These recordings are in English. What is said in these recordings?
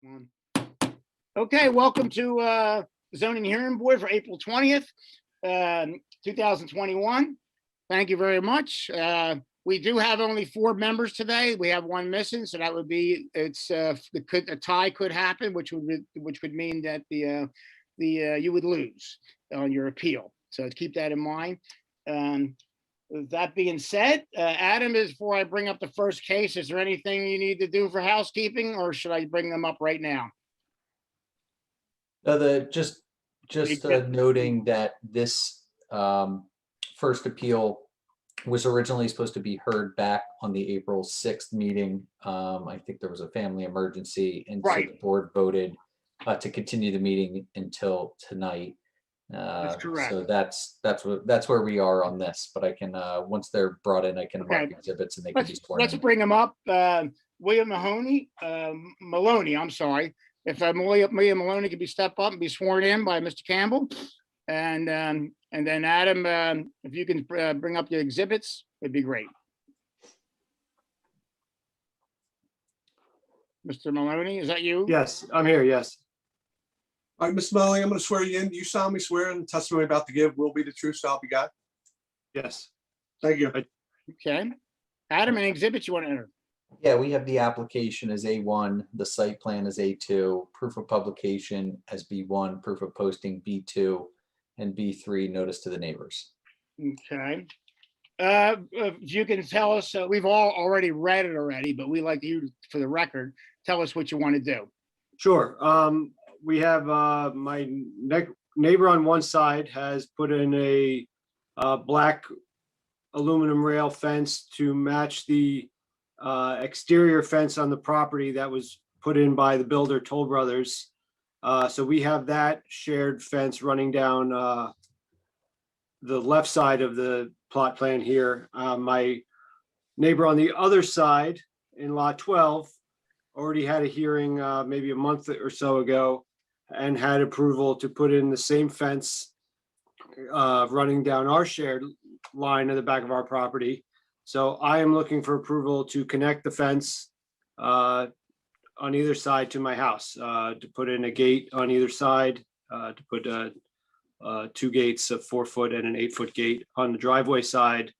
One. Okay, welcome to zoning hearing board for April 20th, 2021. Thank you very much. We do have only 4 members today. We have 1 missing, so that would be a tie could happen, which would mean that you would lose on your appeal. So keep that in mind. With that being said, Adam, before I bring up the first case, is there anything you need to do for housekeeping, or should I bring them up right now? Just noting that this first appeal was originally supposed to be heard back on the April 6th meeting. I think there was a family emergency, and so the board voted to continue the meeting until tonight. That's correct. So that's where we are on this. But I can once they're brought in, I can mark exhibits and they can be sworn in. Let's bring them up. William Maloney. I'm sorry. If William Maloney could step up and be sworn in by Mr. Campbell, and then Adam, if you can bring up the exhibits, it'd be great. Mr. Maloney, is that you? Yes, I'm here. Yes. All right, Ms. Maloney, I'm going to swear you in. Do you solemnly swear and the testimony about to give will be the truth, so help you God? Yes. Thank you. Okay. Adam, any exhibits you want to enter? Yeah, we have the application as A1, the site plan as A2, proof of publication as B1, proof of posting B2, and B3, notice to the neighbors. Okay. If you can tell us, we've all already read it already, but we like you, for the record, tell us what you want to do. Sure. We have my neighbor on one side has put in a black aluminum rail fence to match the exterior fence on the property that was put in by the builder Toll Brothers. So we have that shared fence running down the left side of the plot plan here. My neighbor on the other side in lot 12 already had a hearing maybe a month or so ago and had approval to put in the same fence running down our shared line in the back of our property. So I am looking for approval to connect the fence on either side to my house, to put in a gate on either side, to put 2 gates, a 4-foot and an 8-foot gate on the driveway side,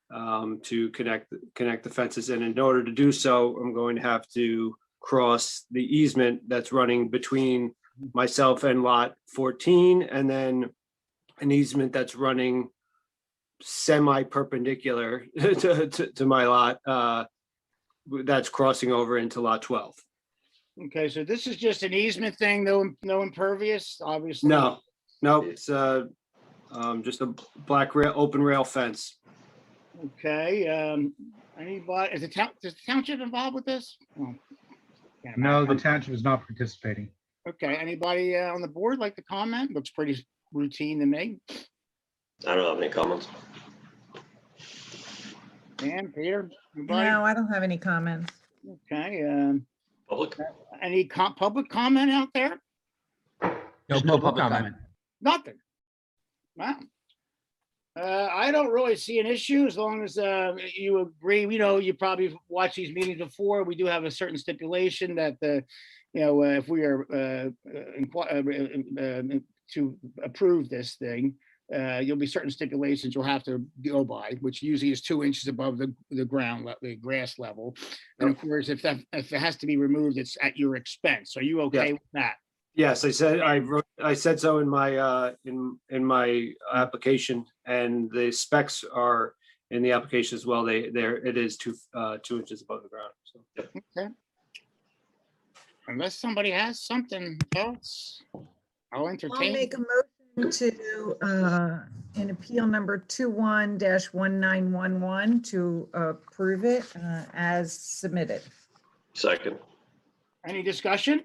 to connect the fences in. In order to do so, I'm going to have to cross the easement that's running between myself and lot 14, and then an easement that's running semi-perpendicular to my lot, that's crossing over into lot 12. Okay, so this is just an easement thing, no impervious, obviously. No, it's just a black open rail fence. Okay, anybody, is the township involved with this? Oh, no, the township is not participating. Okay, anybody on the board like to comment? Looks pretty routine to me. I don't have any comments. Dan, Peter? Anybody? No, I don't have any comments. Okay, Public? any public comment out there? No public comment. Nothing. Wow. I don't really see an issue as long as you agree. You know, you probably watched these meetings before. We do have a certain stipulation that if we are to approve this thing, you'll be certain stipulations you'll have to go by, which usually is 2 inches above the ground, the grass level. And of course, if it has to be removed, it's at your expense. Are you okay with that? Yes, I said so in my in my application, and the specs are in the application as well. It is 2 inches above the ground. So. Okay. Unless somebody has something else, I'll entertain. I'll make a motion to, in appeal number 21-1911, to approve it as submitted. Second. Any discussion?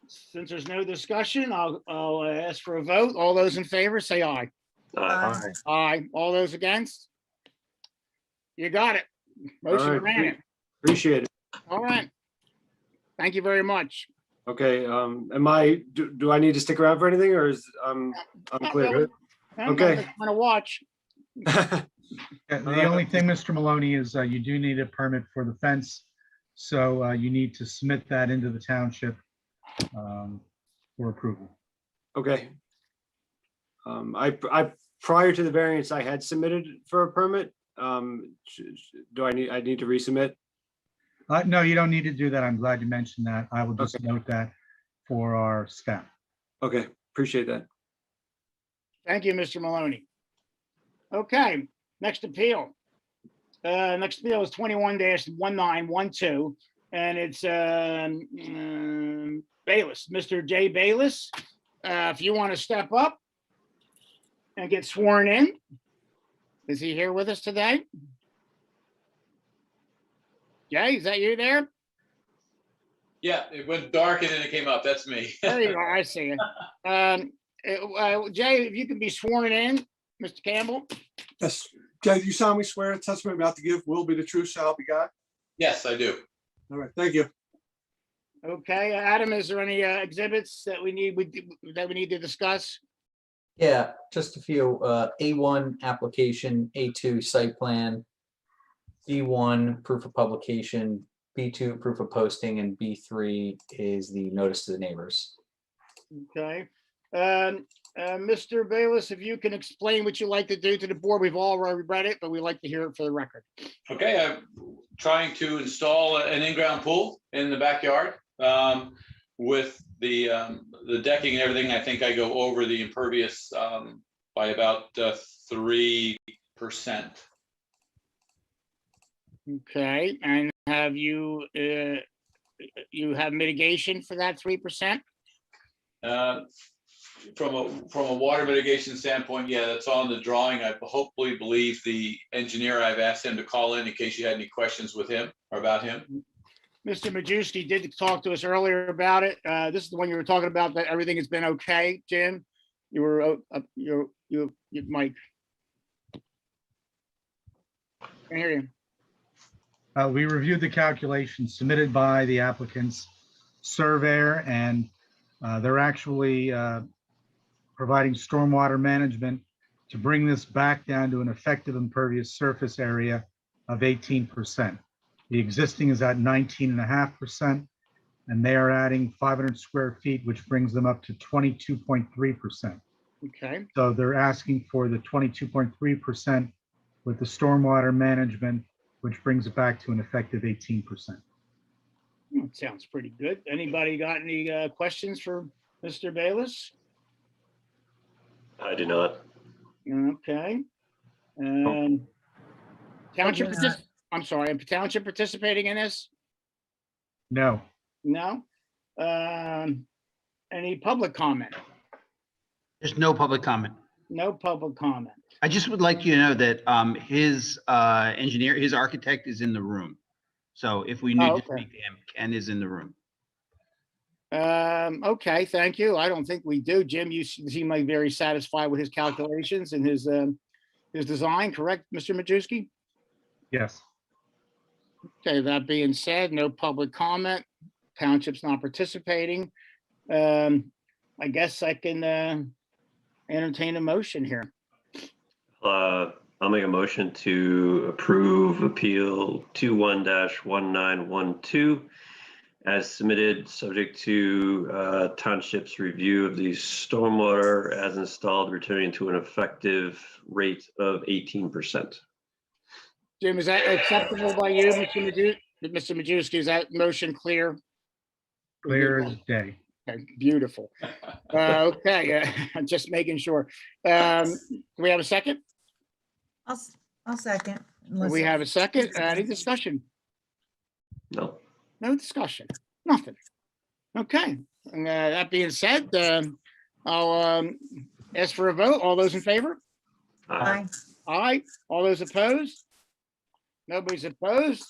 Since there's no discussion, I'll ask for a vote. All those in favor, say aye. Aye. Aye. All those against? You got it. Motion granted. Appreciate it. All right. Thank you very much. Okay. Do I need to stick around for anything, or is I'm clear? Okay. I'm gonna watch. The only thing, Mr. Maloney, is you do need a permit for the fence So you need to submit that into the township for approval. Okay. Prior to the variance, I had submitted for a permit. Do I need to resubmit? No, you don't need to do that. I'm glad you mentioned that. I will just note that for our staff. Okay, appreciate that. Thank you, Mr. Maloney. Okay, next appeal. Next appeal is 21-1912, and it's Bayless, Mr. J. Bayless. If you want to step up and get sworn in. Is he here with us today? Jay, is that you there? Yeah, it went dark and then it came up. That's me. There you are. I see you. Jay, if you can be sworn in, Mr. Campbell. Yes. Jay, do you solemnly swear the testimony I'm about to give will be the truth, so help you God? Yes, I do. All right, thank you. Okay, Adam, is there any exhibits that we need to discuss? Yeah, just a few. A1 application, A2 site plan, B1 proof of publication, B2 proof of posting, and B3 is the notice to the neighbors. Okay. Mr. Bayless, if you can explain what you like to do to the board, we've already read it, but we'd like to hear it for the record. Okay, I'm trying to install an in-ground pool in the backyard. With the decking and everything, I think I go over the impervious by about 3%. Okay, and have you have mitigation for that 3%? From a water mitigation standpoint, yeah, that's on the drawing. I hopefully believe the engineer, I've asked him to call in case you had any questions with him or about him. Mr. Majewski did talk to us earlier about it. This is the one you were talking about, that everything has been okay, Jim. You were you Mike. I hear you. We reviewed the calculations submitted by the applicant's surveyor, and they're actually providing stormwater management to bring this back down to an effective impervious surface area of 18%. The existing is at 19.5%, and they are adding 500 square feet, which brings them up to 22.3%. Okay. So they're asking for the 22.3% with the stormwater management, which brings it back to an effective 18%. Sounds pretty good. Anybody got any questions for Mr. Bayless? I do not. Okay. Township, I'm sorry, township participating in this? No. No? Any public comment? There's no public comment. No public comment. I just would like you to know that his engineer, his architect is in the room. So if we need to speak to him, Ken is in the room. Okay, thank you. I don't think we do. Jim, you seem like very satisfied with his calculations and his design, correct, Mr. Majewski? Yes. Okay, that being said, no public comment. Township's not participating. I guess I can entertain a motion here. I'll make a motion to approve appeal 21-1912 as submitted, subject to township's review of the stormwater as installed, returning to an effective rate of 18%. Jim, is that acceptable by you, Mr. Majewski? Is that motion clear? Clear as day. Okay, beautiful. Okay, just making sure. Do we have a second? I'll second. We have a second. Any discussion? No. No discussion. Nothing. Okay. And, that being said, I'll ask for a vote. All those in favor? Aye. Aye. All those opposed? Nobody's opposed.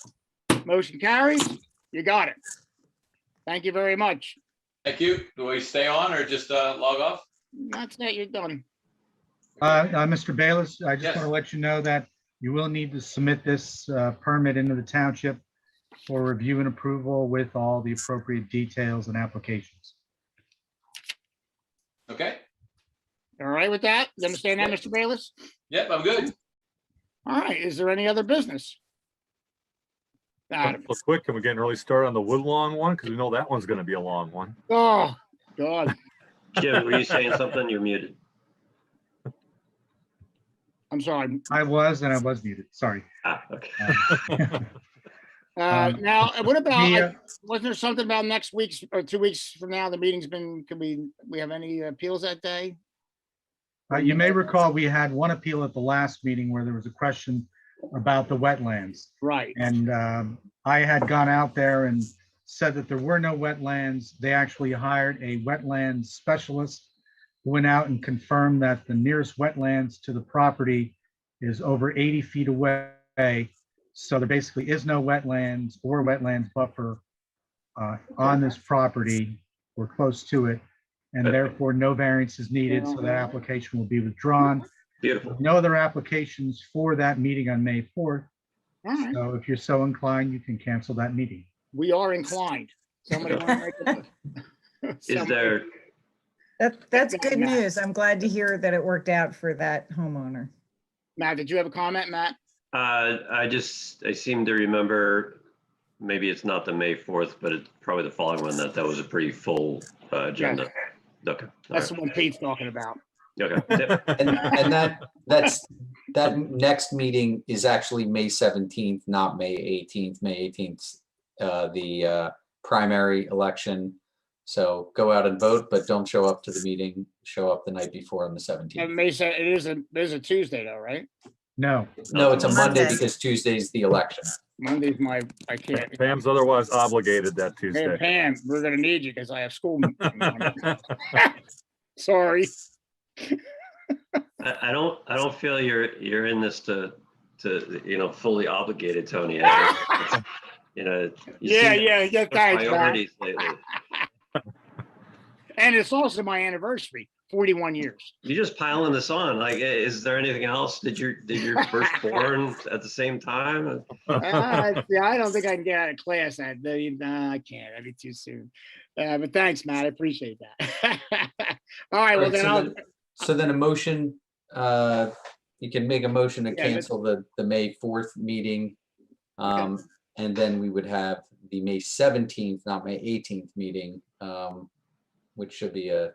Motion carries. You got it. Thank you very much. Thank you. Do we stay on or just log off? That's it. You're done. Mr. Bayless, I just Yes. want to let you know that you will need to submit this permit into the township for review and approval with all the appropriate details and applications. Okay. All right with that? You understand that, Mr. Bayless? Yep, I'm good. All right. Is there any other business? Adam. Real quick, can we get an early start on the Woodlawn one? Because we know that one's gonna be a long one. Oh, God. Jim, were you saying something? You're muted. I'm sorry. I was muted. Sorry. Ah, okay. Now, what about, the, wasn't there something about next week's or 2 weeks from now, the meeting's been, could we have any appeals that day? You may recall we had one appeal at the last meeting where there was a question about the wetlands. Right. And I had gone out there and said that there were no wetlands. They actually hired a wetlands specialist who went out and confirmed that the nearest wetlands to the property is over 80 feet away. So there basically is no wetlands or wetlands buffer on this property or close to it. And therefore no variance is needed. So that application will be withdrawn. Beautiful. No other applications for that meeting on May 4th. All right. So if you're so inclined, you can cancel that meeting. We are inclined. Somebody want to make Is there, That's good news. I'm glad to hear that it worked out for that homeowner. Matt, did you have a comment, Matt? I seem to remember, maybe it's not the May 4th, but it's probably the following one, that was a pretty full agenda. Okay. That's the one Pete's talking about. Okay. Yep. And that next meeting is actually May 17th, not May 18th. May 18th, the primary election. So go out and vote, but don't show up to the meeting. Show up the night before on the 17th. And May it is a Tuesday though, right? No. No, it's a Monday Monday. because Tuesday's the election. Monday's I can't. Pam's otherwise obligated that Hey, Tuesday. Pam, we're gonna need you because I have school. Sorry. I don't feel you're in this to fully obligated, Tony. You Yeah, seem yeah, to have thanks, Matt. priorities lately. And it's also my anniversary, 41 years. You just piling this on. Like, is there anything else? Did your firstborn at the same time? Yeah, I don't think I can get out of class. I can't. That'd be too soon. But thanks, Matt. I appreciate that. All right. Well, then So then a motion, you can make a motion to Yeah, cancel the May 4th meeting. And then we would have the May 17th, not May 18th meeting, which should be a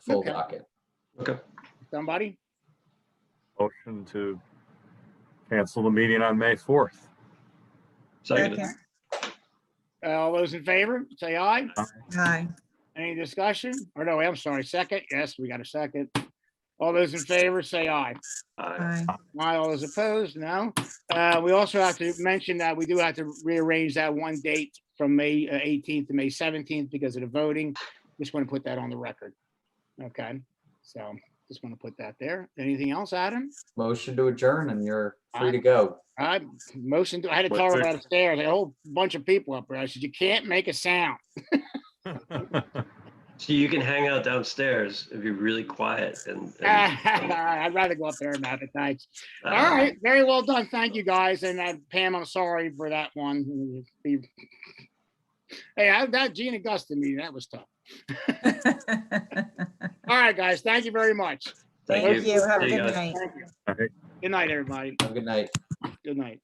full Okay. docket. Okay. Somebody? Motion to cancel the meeting on May 4th. Second. Second. All those in favor, say aye. Hi. Any discussion? Or no, I'm sorry, second? Yes, we got a second. All those in favor, say aye. Hi. Aye. All those opposed? No. We also have to mention that we do have to rearrange that one date from May 18th to May 17th because of the voting. Just want to put that on the record. Okay, so just want to put that there. Anything else, Adam? Motion to adjourn and you're free to go. I had to tell her about upstairs, a whole bunch of people up there. I said, you can't make a sound. So you can hang out downstairs if you're really quiet and I'd rather go up there and have it. Thanks. All right, very well done. Thank you, guys. And Pam, I'm sorry for that one. Hey, that Gene Augustine meeting, that was tough. All right, guys. Thank you very much. Thank you. Have a See you good guys. night. Thank you. Good night, everybody. Have a good night. Good night.